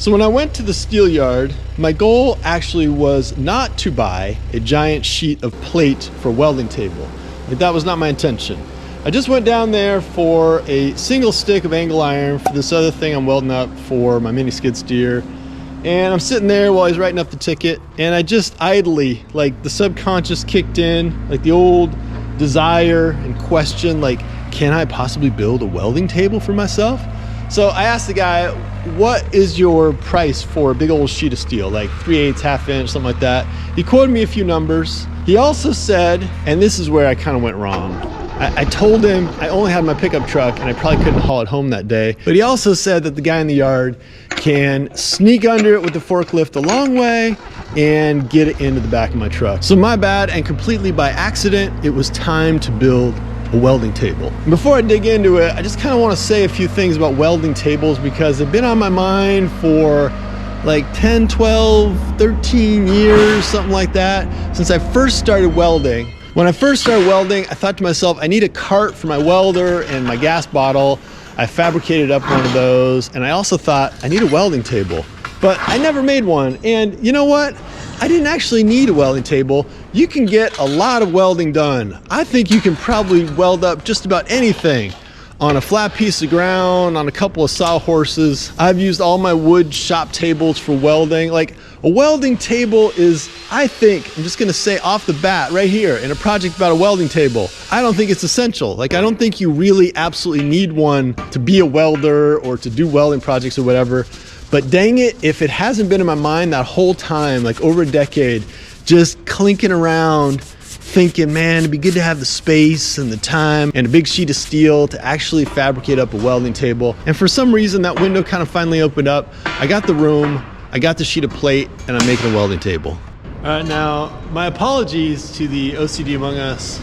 So when I went to the steel yard, my goal actually was not to buy a giant sheet of plate for a welding table. Like, that was not my intention. I just went down there for a single stick of angle iron for this other thing I'm welding up for my mini skid steer. And I'm sitting there while he's writing up the ticket, and I just idly, like, the subconscious kicked in, like the old desire and question, like, can I possibly build a welding table for myself? So I asked the guy, what is your price for a big old sheet of steel, like 3/8, ½ inch, something like that? He quoted me a few numbers. He also said, and this is where I kind of went wrong, I told him I only had my pickup truck and I probably couldn't haul it home that day. But he also said that the guy in the yard can sneak under it with the forklift a long way and get it into the back of my truck. So my bad, and completely by accident, it was time to build a welding table. And before I dig into it, I just kind of want to say a few things about welding tables because they've been on my mind for like 10, 12, 13 years, something like that, since I first started welding. When I first started welding, I thought to myself, I need a cart for my welder and my gas bottle. I fabricated up one of those, and I also thought I need a welding table, but I never made one. And you know what? I didn't actually need a welding table. You can get a lot of welding done. I think you can probably weld up just about anything on a flat piece of ground, on a couple of sawhorses. I've used all my wood shop tables for welding. Like, a welding table is, I think, I'm just gonna say off the bat right here in a project about a welding table, I don't think it's essential. Like, I don't think you really absolutely need one to be a welder or to do welding projects or whatever. But dang it, if it hasn't been in my mind that whole time, like over a decade, just clinking around, thinking, man, it'd be good to have the space and the time and a big sheet of steel to actually fabricate up a welding table. And for some reason, that window kind of finally opened up. I got the room, I got the sheet of plate, and I'm making a welding table. All right, now, my apologies to the OCD among us.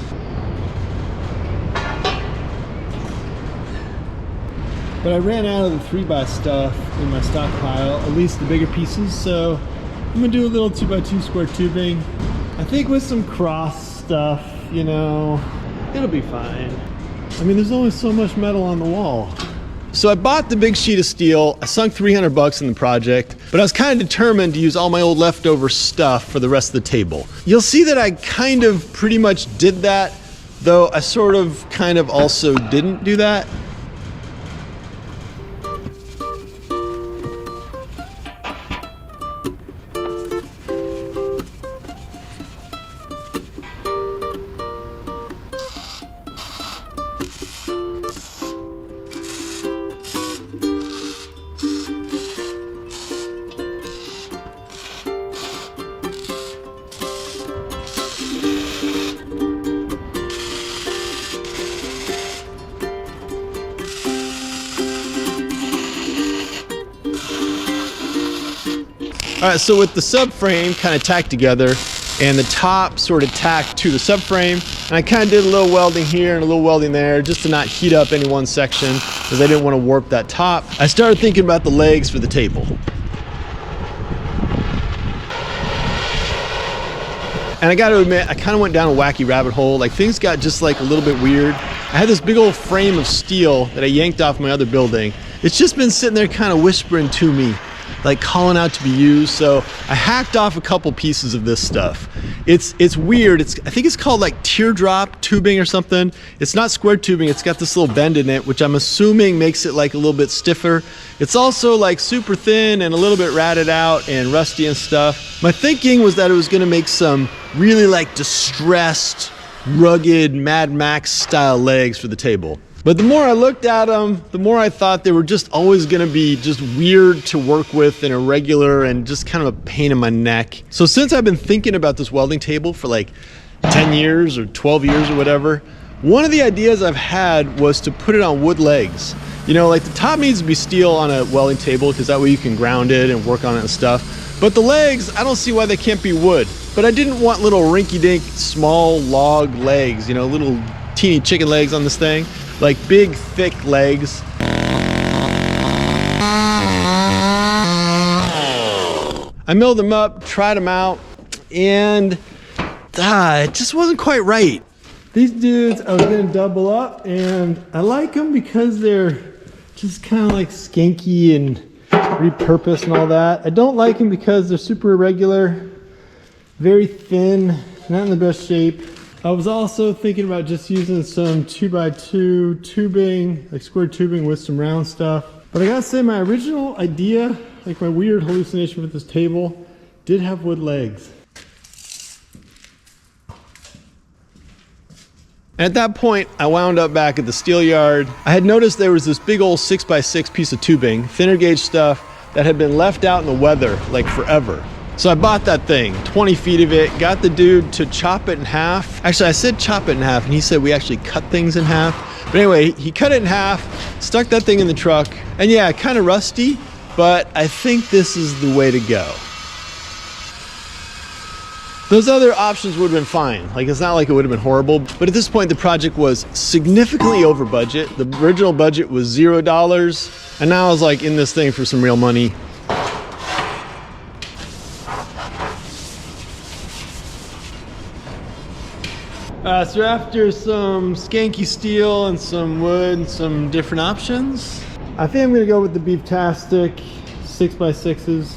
But I ran out of the 3x stuff in my stockpile, at least the bigger pieces, so I'm gonna do a little 2x2 square tubing. I think with some cross stuff, you know, it'll be fine. I mean, there's only so much metal on the wall. So I bought the big sheet of steel. I sunk 300 bucks in the project, but I was kind of determined to use all my old leftover stuff for the rest of the table. You'll see that I kind of pretty much did that, though I sort of kind of also didn't do that. All right, so with the subframe kind of tacked together and the top sort of tacked to the subframe, and I kind of did a little welding here and a little welding there just to not heat up any one section because I didn't want to warp that top. I started thinking about the legs for the table. And I got to admit, I kind of went down a wacky rabbit hole. Like, things got just like a little bit weird. I had this big old frame of steel that I yanked off my other building. It's just been sitting there kind of whispering to me, like calling out to be used. So I hacked off a couple pieces of this stuff. It's weird. I think it's called like teardrop tubing or something. It's not square tubing. It's got this little bend in it, which I'm assuming makes it like a little bit stiffer. It's also like super thin and a little bit ratted out and rusty and stuff. My thinking was that it was gonna make some really like distressed, rugged Mad Max style legs for the table. But the more I looked at them, the more I thought they were just always gonna be just weird to work with and irregular and just kind of a pain in my neck. So since I've been thinking about this welding table for like 10 years or 12 years or whatever, one of the ideas I've had was to put it on wood legs. You know, like the top needs to be steel on a welding table because that way you can ground it and work on it and stuff. But the legs, I don't see why they can't be wood. But I didn't want little rinky-dink small log legs, you know, little teeny chicken legs on this thing. Like big, thick legs. I milled them up, tried them out, and it just wasn't quite right. These dudes, I was gonna double up, and I like them because they're just kind of like skanky and repurposed and all that. I don't like them because they're super irregular, very thin, not in the best shape. I was also thinking about just using some 2x2 tubing, like square tubing with some round stuff. But I gotta say, my original idea, like my weird hallucination with this table, did have wood legs. At that point, I wound up back at the steel yard. I had noticed there was this big old 6x6 piece of tubing, thinner gauge stuff, that had been left out in the weather like forever. So I bought that thing, 20 feet of it, got the dude to chop it in half. Actually, I said chop it in half, and he said we actually cut things in half. But anyway, he cut it in half, stuck that thing in the truck, and yeah, kind of rusty, but I think this is the way to go. Those other options would have been fine. Like, it's not like it would have been horrible, but at this point the project was significantly over budget. The original budget was $0, and now I was like in this thing for some real money. So after some skanky steel and some wood and some different options, I think I'm gonna go with the Beeftastic 6x6s.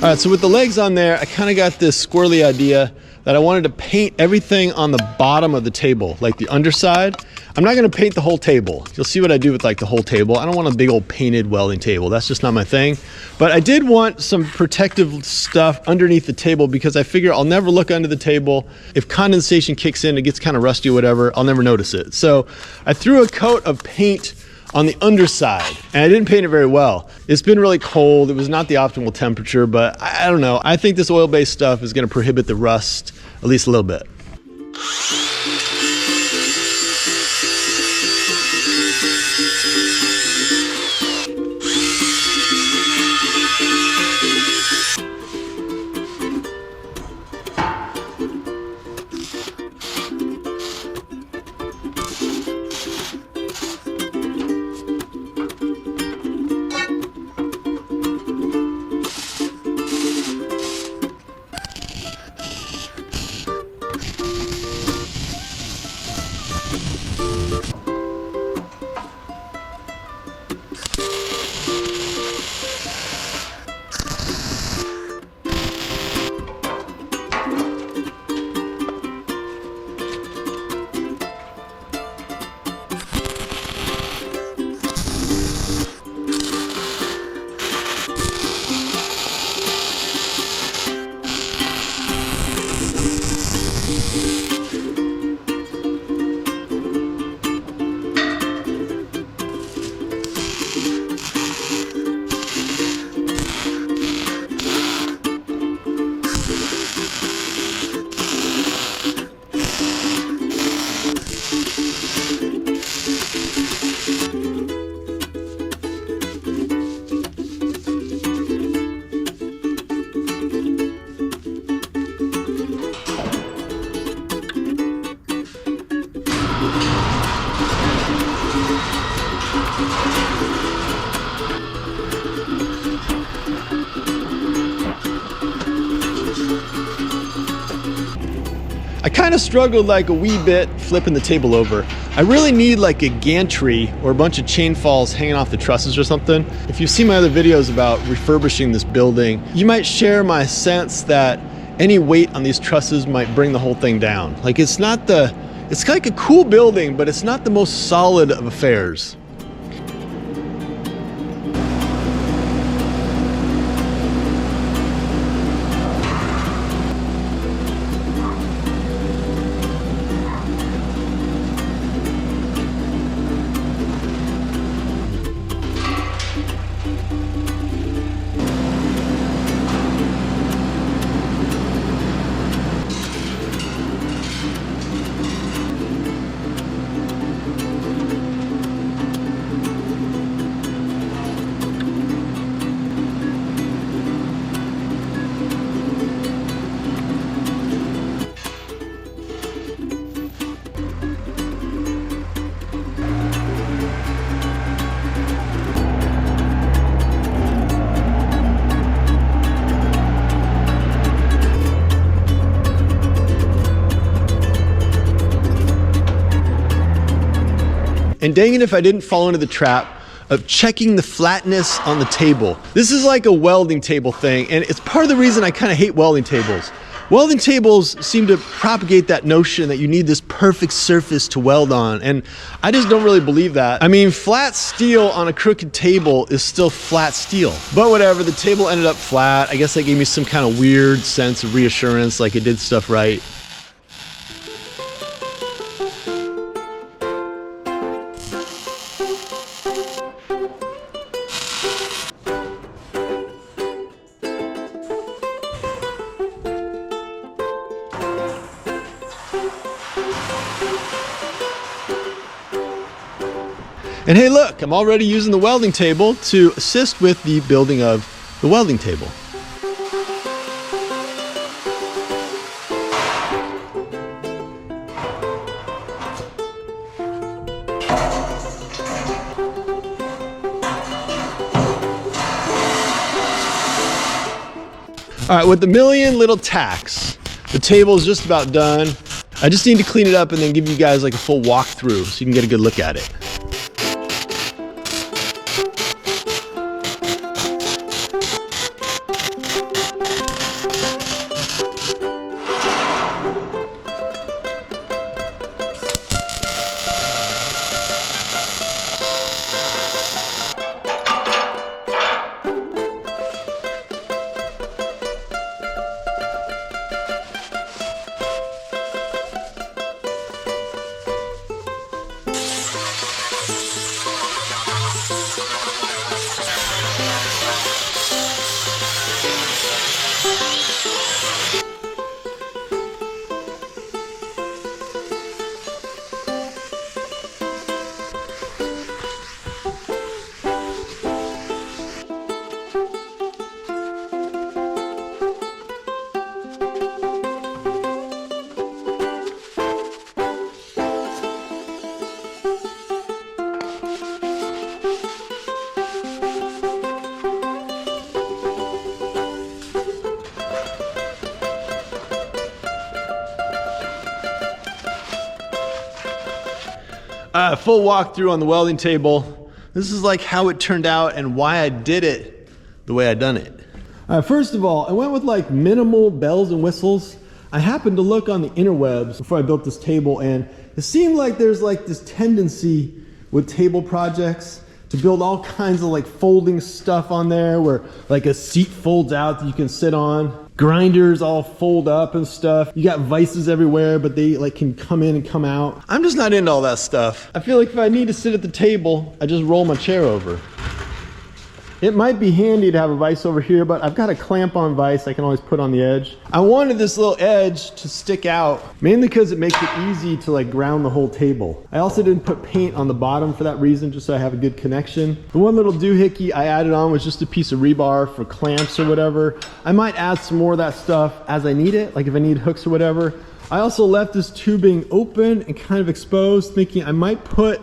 All right, so with the legs on there, I kind of got this squirrely idea that I wanted to paint everything on the bottom of the table, like the underside. I'm not gonna paint the whole table. You'll see what I do with like the whole table. I don't want a big old painted welding table. That's just not my thing. But I did want some protective stuff underneath the table because I figure I'll never look under the table. If condensation kicks in, it gets kind of rusty or whatever, I'll never notice it. So I threw a coat of paint on the underside, and I didn't paint it very well. It's been really cold. It was not the optimal temperature, but I don't know. I think this oil-based stuff is gonna prohibit the rust at least a little bit. I kind of struggled like a wee bit flipping the table over. I really need like a gantry or a bunch of chain falls hanging off the trusses or something. If you've seen my other videos about refurbishing this building, you might share my sense that any weight on these trusses might bring the whole thing down. Like it's like a cool building, but it's not the most solid of affairs. and dang it if I didn't fall into the trap of checking the flatness on the table. This is like a welding table thing, and it's part of the reason I kind of hate welding tables. Welding tables seem to propagate that notion that you need this perfect surface to weld on, and I just don't really believe that. I mean, flat steel on a crooked table is still flat steel. But whatever, the table ended up flat. I guess that gave me some kind of weird sense of reassurance, like it did stuff right. And hey look, I'm already using the welding table to assist with the building of the welding table. All right, with the million little tacks, the table is just about done. I just need to clean it up and then give you guys like a full walkthrough so you can get a good look at it. Full walkthrough on the welding table. This is like how it turned out and why I did it the way I done it. First of all, I went with like minimal bells and whistles. I happened to look on the interwebs before I built this table, and it seemed like there's like this tendency with table projects to build all kinds of like folding stuff on there where like a seat folds out that you can sit on. Grinders all fold up and stuff. You got vices everywhere, but they like can come in and come out. I'm just not into all that stuff. I feel like if I need to sit at the table, I just roll my chair over. It might be handy to have a vise over here, but I've got a clamp-on vise I can always put on the edge. I wanted this little edge to stick out, mainly because it makes it easy to like ground the whole table. I also didn't put paint on the bottom for that reason, just so I have a good connection. The one little doohickey I added on was just a piece of rebar for clamps or whatever. I might add some more of that stuff as I need it, like if I need hooks or whatever. I also left this tubing open and kind of exposed, thinking I might put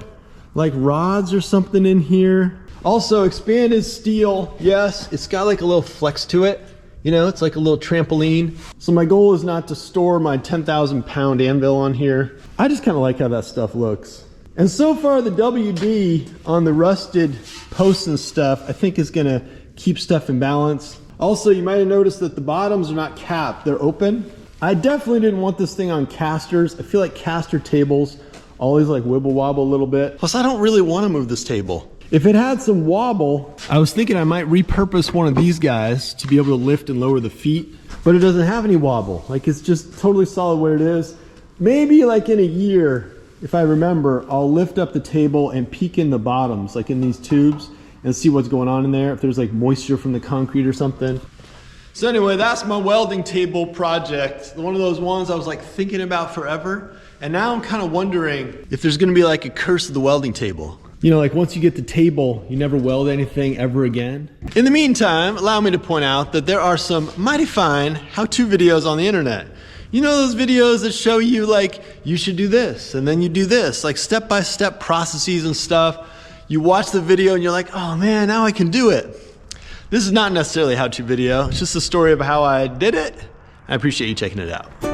like rods or something in here. Also, expanded steel, yes, it's got like a little flex to it. You know, it's like a little trampoline. So my goal is not to store my 10,000 pound anvil on here. I just kind of like how that stuff looks. And so far the WD on the rusted posts and stuff, I think is gonna keep stuff in balance. Also, you might have noticed that the bottoms are not capped, they're open. I definitely didn't want this thing on casters. I feel like caster tables always like wibble wobble a little bit. Plus, I don't really want to move this table. If it had some wobble, I was thinking I might repurpose one of these guys to be able to lift and lower the feet, but it doesn't have any wobble. Like, it's just totally solid where it is. Maybe like in a year, if I remember, I'll lift up the table and peek in the bottoms, like in these tubes, and see what's going on in there, if there's like moisture from the concrete or something. So anyway, that's my welding table project. One of those ones I was like thinking about forever. And now I'm kind of wondering if there's gonna be like a curse of the welding table. You know, like once you get the table, you never weld anything ever again. In the meantime, allow me to point out that there are some mighty fine how-to videos on the internet. You know those videos that show you like, you should do this, and then you do this, like step-by-step processes and stuff. You watch the video and you're like, oh man, now I can do it. This is not necessarily a how-to video. It's just a story of how I did it. I appreciate you checking it out.